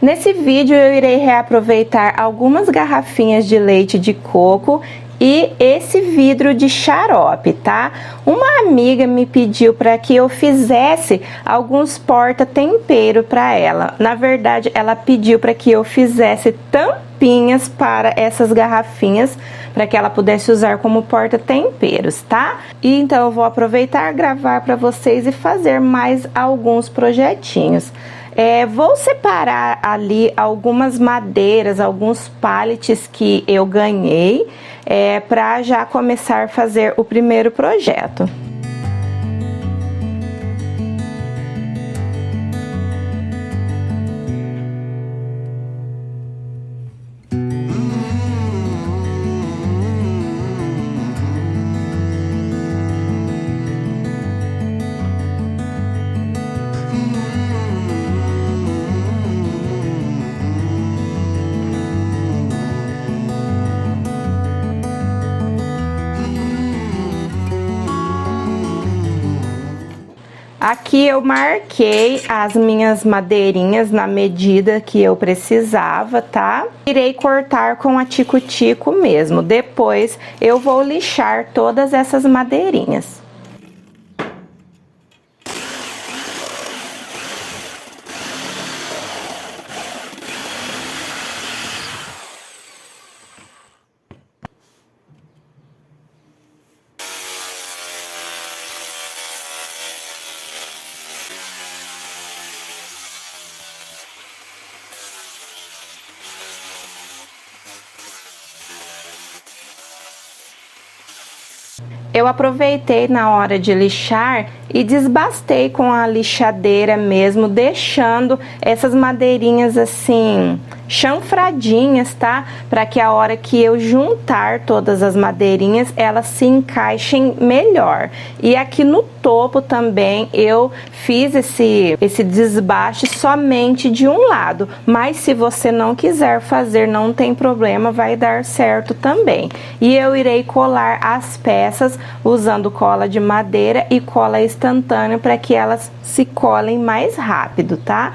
Nesse vídeo eu irei reaproveitar algumas garrafinhas de leite de coco e esse vidro de xarope, tá? Uma amiga me pediu para que eu fizesse alguns porta-tempero para ela. Na verdade, ela pediu para que eu fizesse tampinhas para essas garrafinhas, para que ela pudesse usar como porta-temperos, tá? E então eu vou aproveitar, gravar para vocês e fazer mais alguns projetinhos. Vou separar ali algumas madeiras, alguns pallets que eu ganhei, para já começar a fazer o primeiro projeto. Aqui eu marquei as minhas madeirinhas na medida que eu precisava, tá? Irei cortar com a tico-tico mesmo. Depois eu vou lixar todas essas madeirinhas. Eu aproveitei na hora de lixar e desbastei com a lixadeira mesmo, deixando essas madeirinhas assim chanfradinhas, tá? Para que a hora que eu juntar todas as madeirinhas, elas se encaixem melhor. E aqui no topo também eu fiz esse desbaste somente de um lado, mas se você não quiser fazer, não tem problema, vai dar certo também. E eu irei colar as peças usando cola de madeira e cola instantânea para que elas se colem mais rápido, tá?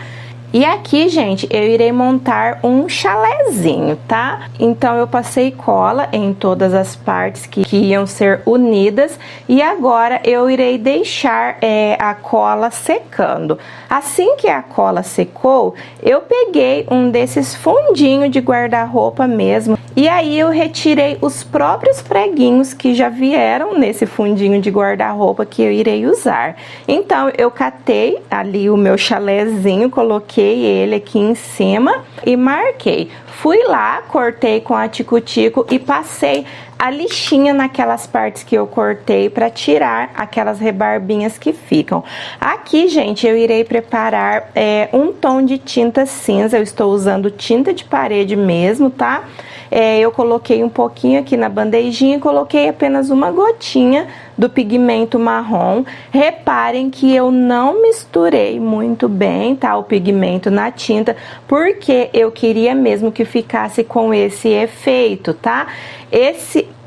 E aqui, gente, eu irei montar um chalezinho, tá? Então, eu passei cola em todas as partes que iam ser unidas e agora eu irei deixar a cola secando. Assim que a cola secou, eu peguei um desses fundinhos de guarda-roupa mesmo e aí eu retirei os próprios preguinhos que já vieram nesse fundinho de guarda-roupa que eu irei usar. Então, eu catei ali o meu chalezinho, coloquei ele aqui em cima e marquei. Fui lá, cortei com a tico-tico e passei a lixinha naquelas partes que eu cortei para tirar aquelas rebarbinhas que ficam. Aqui, gente, eu irei preparar um tom de tinta cinza. Eu estou usando tinta de parede mesmo, tá? Eu coloquei um pouquinho aqui na bandejinha e coloquei apenas uma gotinha do pigmento marrom. Reparem que eu não misturei muito bem, tá, o pigmento na tinta, porque eu queria mesmo que ficasse com esse efeito, tá?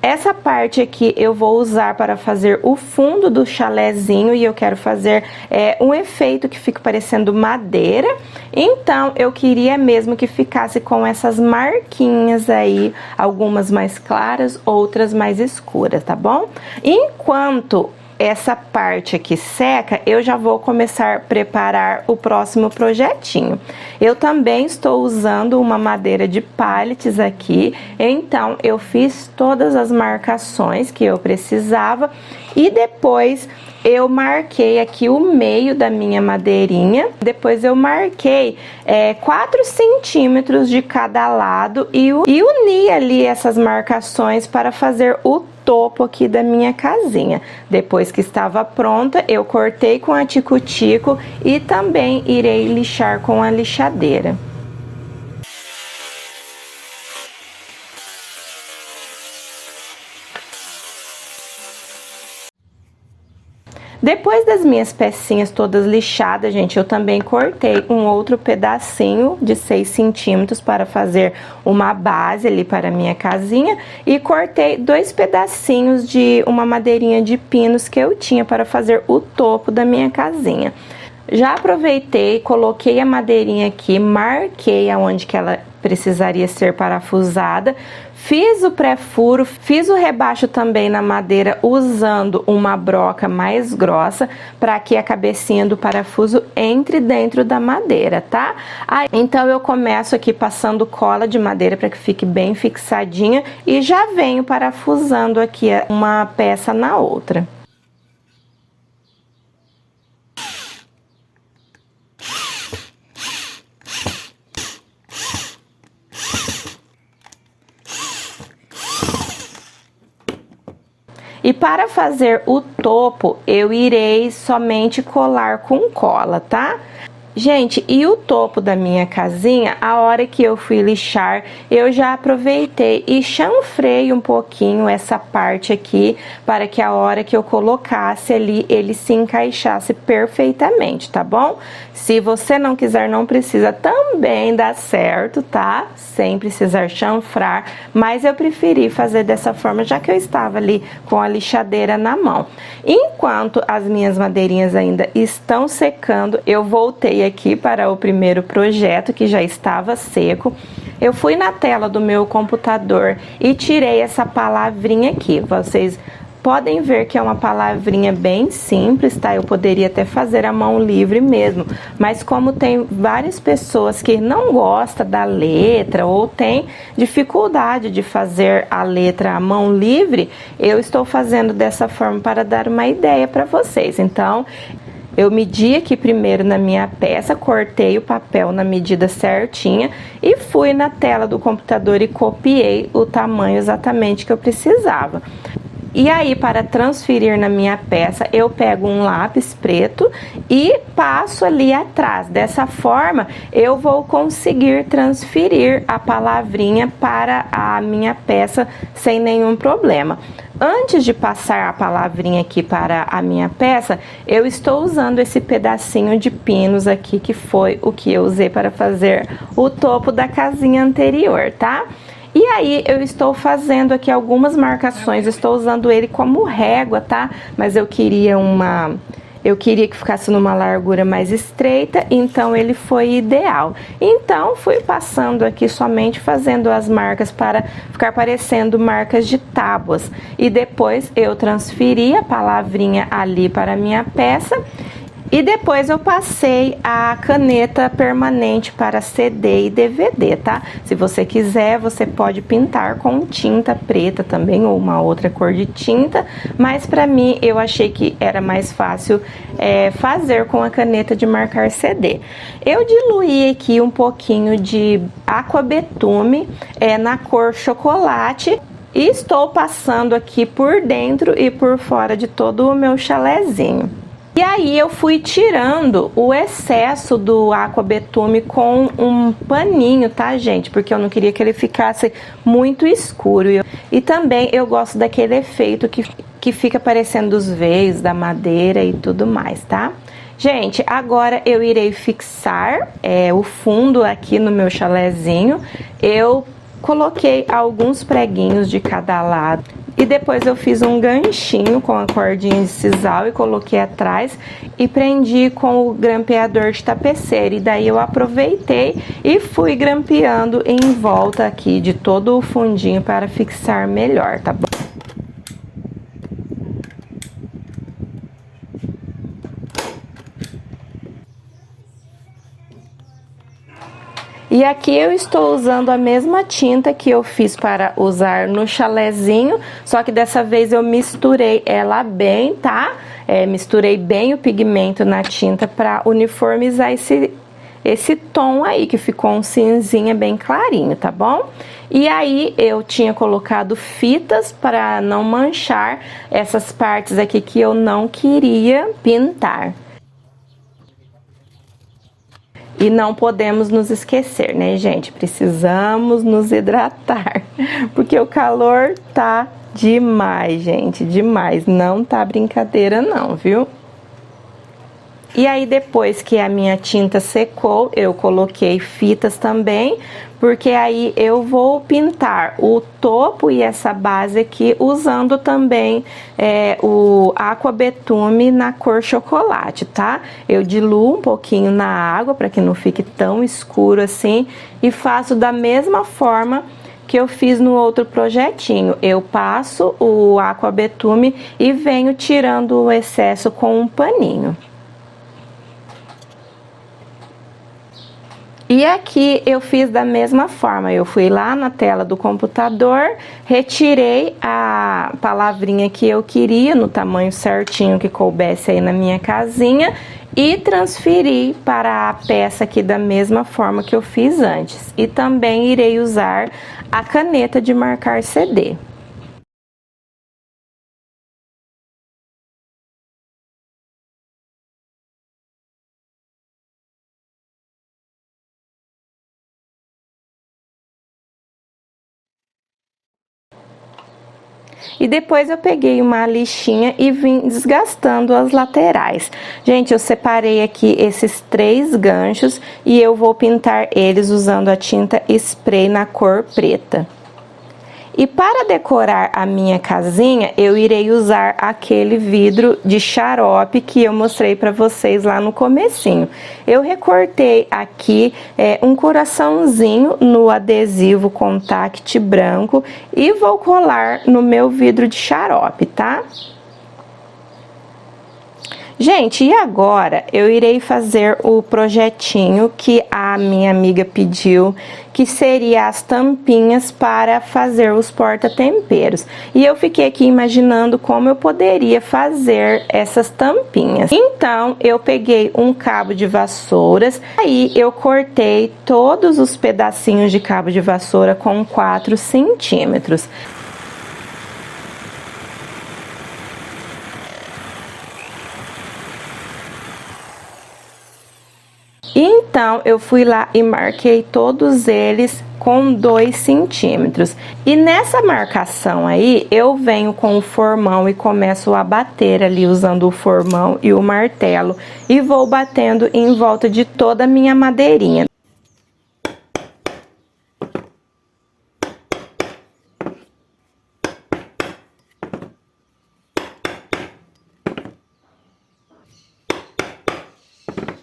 Essa parte aqui eu vou usar para fazer o fundo do chalezinho e eu quero fazer um efeito que fique parecendo madeira. Então, eu queria mesmo que ficasse com essas marquinhas aí, algumas mais claras, outras mais escuras, tá bom? Enquanto essa parte aqui seca, eu já vou começar a preparar o próximo projetinho. Eu também estou usando uma madeira de pallets aqui, então eu fiz todas as marcações que eu precisava e depois eu marquei aqui o meio da minha madeirinha, depois eu marquei 4 centímetros de cada lado e uni ali essas marcações para fazer o topo aqui da minha casinha. Depois que estava pronta, eu cortei com a tico-tico e também irei lixar com a lixadeira. Depois das minhas pecinhas todas lixadas, gente, eu também cortei um outro pedacinho de 6 centímetros para fazer uma base ali para a minha casinha e cortei 2 pedacinhos de uma madeirinha de pinos que eu tinha para fazer o topo da minha casinha. Já aproveitei, coloquei a madeirinha aqui, marquei aonde que ela precisaria ser parafusada, fiz o pré-furo, fiz o rebaixo também na madeira usando uma broca mais grossa para que a cabecinha do parafuso entre dentro da madeira, tá? Aí, então eu começo aqui passando cola de madeira para que fique bem fixadinha e já venho parafusando aqui uma peça na outra. E para fazer o topo, eu irei somente colar com cola, tá? Gente, e o topo da minha casinha, a hora que eu fui lixar, eu já aproveitei e chanfrei um pouquinho essa parte aqui, para que a hora que eu colocasse ali, ele se encaixasse perfeitamente, tá bom? Se você não quiser, não precisa, também dá certo, tá? Sem precisar chanfrar, mas eu preferi fazer dessa forma, já que eu estava ali com a lixadeira na mão. Enquanto as minhas madeirinhas ainda estão secando, eu voltei aqui para o primeiro projeto, que já estava seco. Eu fui na tela do meu computador e tirei essa palavrinha aqui. Vocês podem ver que é uma palavrinha bem simples, tá? Eu poderia até fazer a mão livre mesmo, mas como tem várias pessoas que não gostam da letra ou tem dificuldade de fazer a letra à mão livre, eu estou fazendo dessa forma para dar uma ideia para vocês. Então, eu medi aqui primeiro na minha peça, cortei o papel na medida certinha e fui na tela do computador e copiei o tamanho exatamente que eu precisava. E aí, para transferir na minha peça, eu pego um lápis preto e passo ali atrás. Dessa forma, eu vou conseguir transferir a palavrinha para a minha peça sem nenhum problema. Antes de passar a palavrinha aqui para a minha peça, eu estou usando esse pedacinho de pinos aqui, que foi o que eu usei para fazer o topo da casinha anterior, tá? E aí, eu estou fazendo aqui algumas marcações, estou usando ele como régua, tá? Mas eu queria que ficasse numa largura mais estreita, então ele foi ideal. Então, fui passando aqui somente fazendo as marcas para ficar parecendo marcas de tábuas. E depois eu transferi a palavrinha ali para a minha peça. E depois eu passei a caneta permanente para CD e DVD, tá? Se você quiser, você pode pintar com tinta preta também, ou uma outra cor de tinta. Mas para mim, eu achei que era mais fácil fazer com a caneta de marcar CD. Eu diluí aqui um pouquinho de aquabetume na cor chocolate. E estou passando aqui por dentro e por fora de todo o meu chalezinho. E aí eu fui tirando o excesso do aquabetume com um paninho, tá, gente? Porque eu não queria que ele ficasse muito escuro. E também eu gosto daquele efeito que fica parecendo os veios da madeira e tudo mais, tá? Gente, agora eu irei fixar o fundo aqui no meu chalezinho. Eu coloquei alguns preguinhos de cada lado. E depois eu fiz um ganchinho com a cordinha de sisal e coloquei atrás e prendi com o grampeador de tapeceira. E daí eu aproveitei e fui grampeando em volta aqui de todo o fundinho para fixar melhor, tá bom? E aqui eu estou usando a mesma tinta que eu fiz para usar no chalezinho, só que dessa vez eu misturei ela bem, tá? Misturei bem o pigmento na tinta para uniformizar esse tom aí, que ficou um cinzinha bem clarinho, tá bom? E aí eu tinha colocado fitas para não manchar essas partes aqui que eu não queria pintar. E não podemos nos esquecer, né, gente? Precisamos nos hidratar, porque o calor tá demais, gente, demais. Não tá brincadeira não, viu? E aí depois que a minha tinta secou, eu coloquei fitas também, porque aí eu vou pintar o topo e essa base aqui usando também o Aqua Betume na cor chocolate, tá? Eu diluo um pouquinho na água para que não fique tão escuro assim e faço da mesma forma que eu fiz no outro projetinho. Eu passo o Aqua Betume e venho tirando o excesso com um paninho. E aqui eu fiz da mesma forma, eu fui lá na tela do computador, retirei a palavrinha que eu queria, no tamanho certinho que coubesse aí na minha casinha, e transferi para a peça aqui da mesma forma que eu fiz antes. E também irei usar a caneta de marcar CD. E depois eu peguei uma lixinha e vim desgastando as laterais. Gente, eu separei aqui esses 3 ganchos e eu vou pintar eles usando a tinta spray na cor preta. E para decorar a minha casinha, eu irei usar aquele vidro de xarope que eu mostrei para vocês lá no comecinho. Eu recortei aqui um coraçãozinho no adesivo contact branco e vou colar no meu vidro de xarope, tá? Gente, e agora eu irei fazer o projetinho que a minha amiga pediu, que seria as tampinhas para fazer os porta-temperos. E eu fiquei aqui imaginando como eu poderia fazer essas tampinhas. Então, eu peguei um cabo de vassouras, aí eu cortei todos os pedacinhos de cabo de vassoura com 4 centímetros. Então, eu fui lá e marquei todos eles com 2 centímetros. E nessa marcação aí, eu venho com o formão e começo a bater ali usando o formão e o martelo. E vou batendo em volta de toda a minha madeirinha.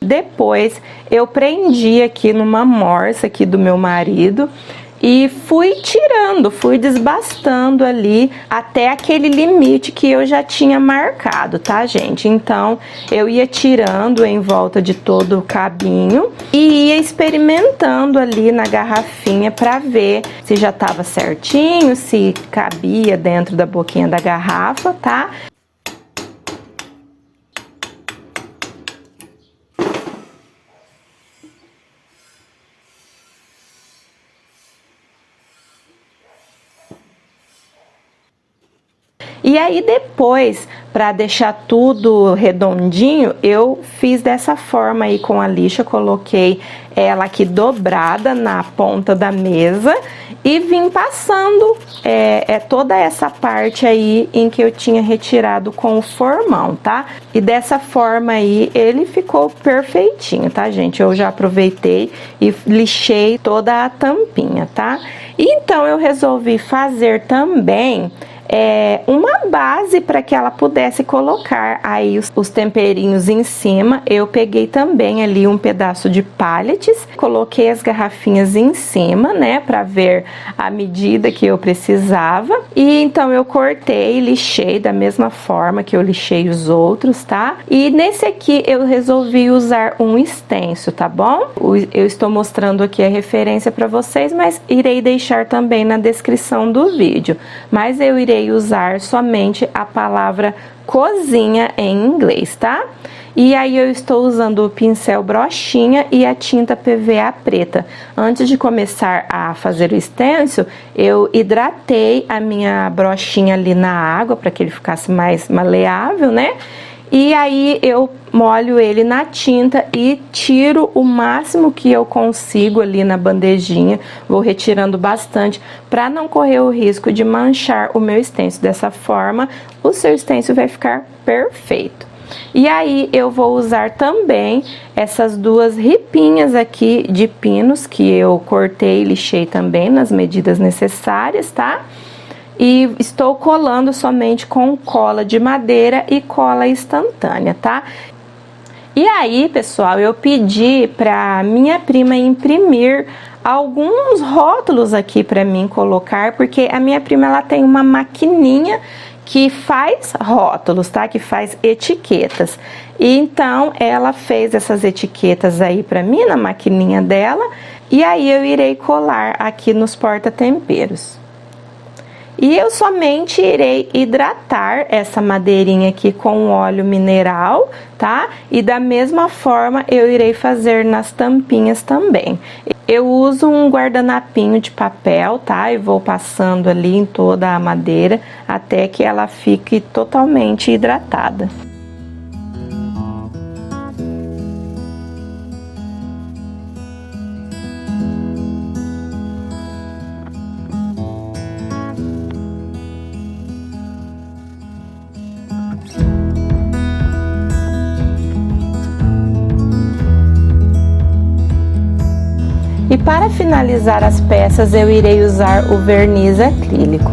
Depois, eu prendi aqui numa morsa aqui do meu marido e fui tirando, fui desbastando ali até aquele limite que eu já tinha marcado, tá, gente? Então, eu ia tirando em volta de todo o cabinho e ia experimentando ali na garrafinha para ver se já tava certinho, se cabia dentro da boquinha da garrafa, tá? E aí depois, para deixar tudo redondinho, eu fiz dessa forma aí com a lixa, coloquei ela aqui dobrada na ponta da mesa e vim passando toda essa parte aí em que eu tinha retirado com o formão, tá? E dessa forma aí ele ficou perfeitinho, tá, gente? Eu já aproveitei e lixei toda a tampinha, tá? Então eu resolvi fazer também uma base para que ela pudesse colocar aí os temperinhos em cima. Eu peguei também ali um pedaço de pallets, coloquei as garrafinhas em cima, né, para ver a medida que eu precisava. E então eu cortei e lixei da mesma forma que eu lixei os outros, tá? E nesse aqui eu resolvi usar um stencil, tá bom? Eu estou mostrando aqui a referência para vocês, mas irei deixar também na descrição do vídeo. Mas eu irei usar somente a palavra cozinha em inglês, tá? E aí eu estou usando o pincel brochinha e a tinta PVA preta. Antes de começar a fazer o stencil, eu hidratei a minha brochinha ali na água para que ele ficasse mais maleável, né? E aí eu molho ele na tinta e tiro o máximo que eu consigo ali na bandejinha. Vou retirando bastante para não correr o risco de manchar o meu stencil. Dessa forma, o seu stencil vai ficar perfeito. E aí eu vou usar também essas duas ripinhas aqui de pinos que eu cortei e lixei também nas medidas necessárias, tá? E estou colando somente com cola de madeira e cola instantânea, tá? E aí, pessoal, eu pedi para minha prima imprimir alguns rótulos aqui para mim colocar, porque a minha prima ela tem uma maquininha que faz rótulos, tá? Que faz etiquetas. E então ela fez essas etiquetas aí para mim na maquininha dela, e aí eu irei colar aqui nos porta-temperos. E eu somente irei hidratar essa madeirinha aqui com óleo mineral, tá? E da mesma forma eu irei fazer nas tampinhas também. Eu uso um guardanapinho de papel, tá? E vou passando ali em toda a madeira até que ela fique totalmente hidratada. E para finalizar as peças, eu irei usar o verniz acrílico.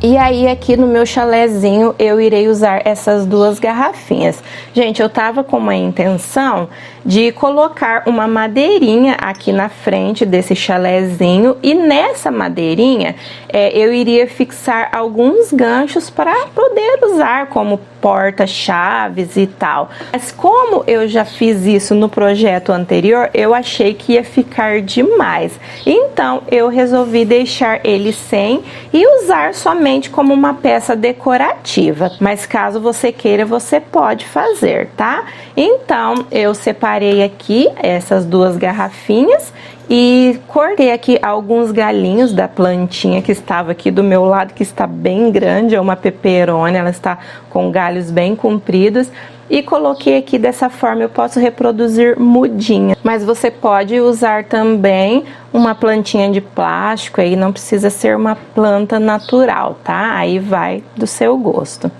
E aí aqui no meu chalezinho eu irei usar essas duas garrafinhas. Gente, eu tava com uma intenção de colocar uma madeirinha aqui na frente desse chalezinho, e nessa madeirinha eu iria fixar alguns ganchos para poder usar como porta-chaves e tal. Mas como eu já fiz isso no projeto anterior, eu achei que ia ficar demais. Então eu resolvi deixar ele sem e usar somente como uma peça decorativa. Mas caso você queira, você pode fazer, tá? Então eu separei aqui essas duas garrafinhas e cortei aqui alguns galinhos da plantinha que estava aqui do meu lado, que está bem grande, é uma peperônia, ela está com galhos bem compridos, e coloquei aqui dessa forma. Eu posso reproduzir mudinha, mas você pode usar também uma plantinha de plástico, aí não precisa ser uma planta natural, tá? Aí vai do seu gosto.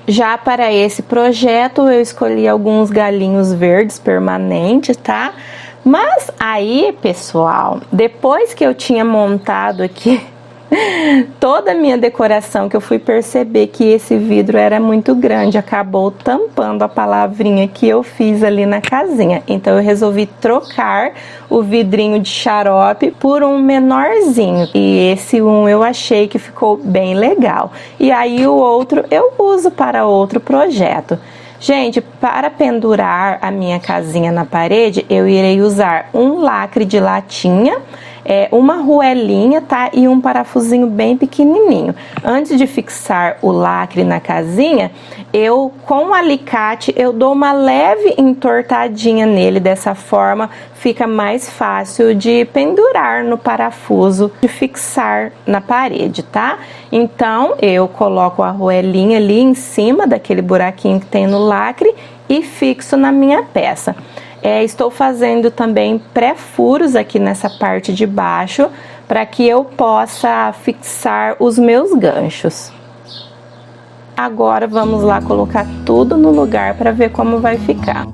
Já para esse projeto eu escolhi alguns galinhos verdes permanentes, tá? Mas aí, pessoal, depois que eu tinha montado aqui toda a minha decoração, que eu fui perceber que esse vidro era muito grande, acabou tampando a palavrinha que eu fiz ali na casinha. Então eu resolvi trocar o vidrinho de xarope por um menorzinho, e esse eu achei que ficou bem legal. E aí o outro eu uso para outro projeto. Gente, para pendurar a minha casinha na parede, eu irei usar um lacre de latinha, uma arruelinha, tá? E um parafusinho bem pequenininho. Antes de fixar o lacre na casinha, com o alicate, eu dou uma leve entortadinha nele. Dessa forma, fica mais fácil de pendurar no parafuso, de fixar na parede, tá? Então, eu coloco a arruelinha ali em cima daquele buraquinho que tem no lacre e fixo na minha peça. Estou fazendo também pré-furos aqui nessa parte de baixo, para que eu possa fixar os meus ganchos. Agora vamos lá colocar tudo no lugar para ver como vai ficar.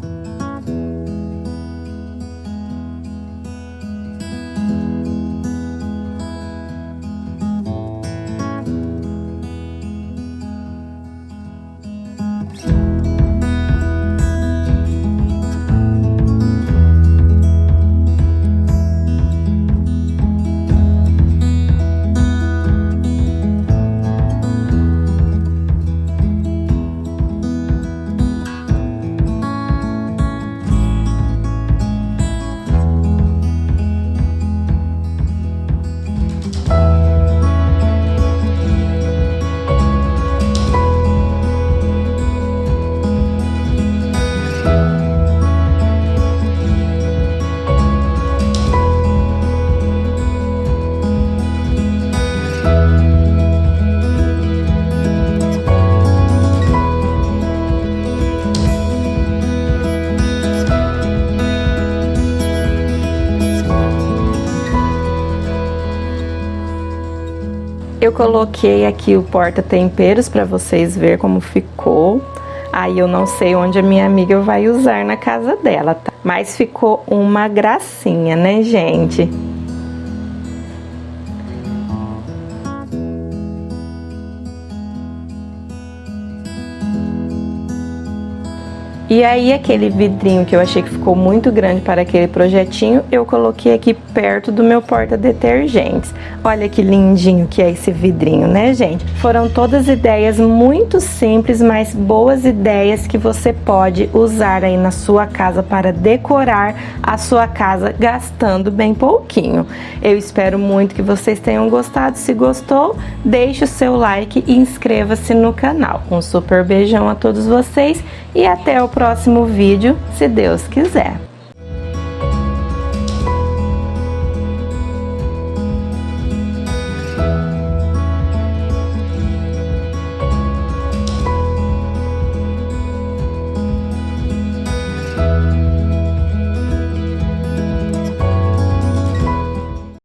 Eu coloquei aqui o porta-temperos para vocês verem como ficou. Aí eu não sei onde a minha amiga vai usar na casa dela, tá? Mas ficou uma gracinha, né, gente? E aí aquele vidrinho que eu achei que ficou muito grande para aquele projetinho, eu coloquei aqui perto do meu porta-detergentes. Olha que lindinho que é esse vidrinho, né, gente? Foram todas ideias muito simples, mas boas ideias que você pode usar aí na sua casa para decorar a sua casa gastando bem pouquinho. Eu espero muito que vocês tenham gostado. Se gostou, deixe o seu like e inscreva-se no canal. Um super beijão a todos vocês e até o próximo vídeo, se Deus quiser.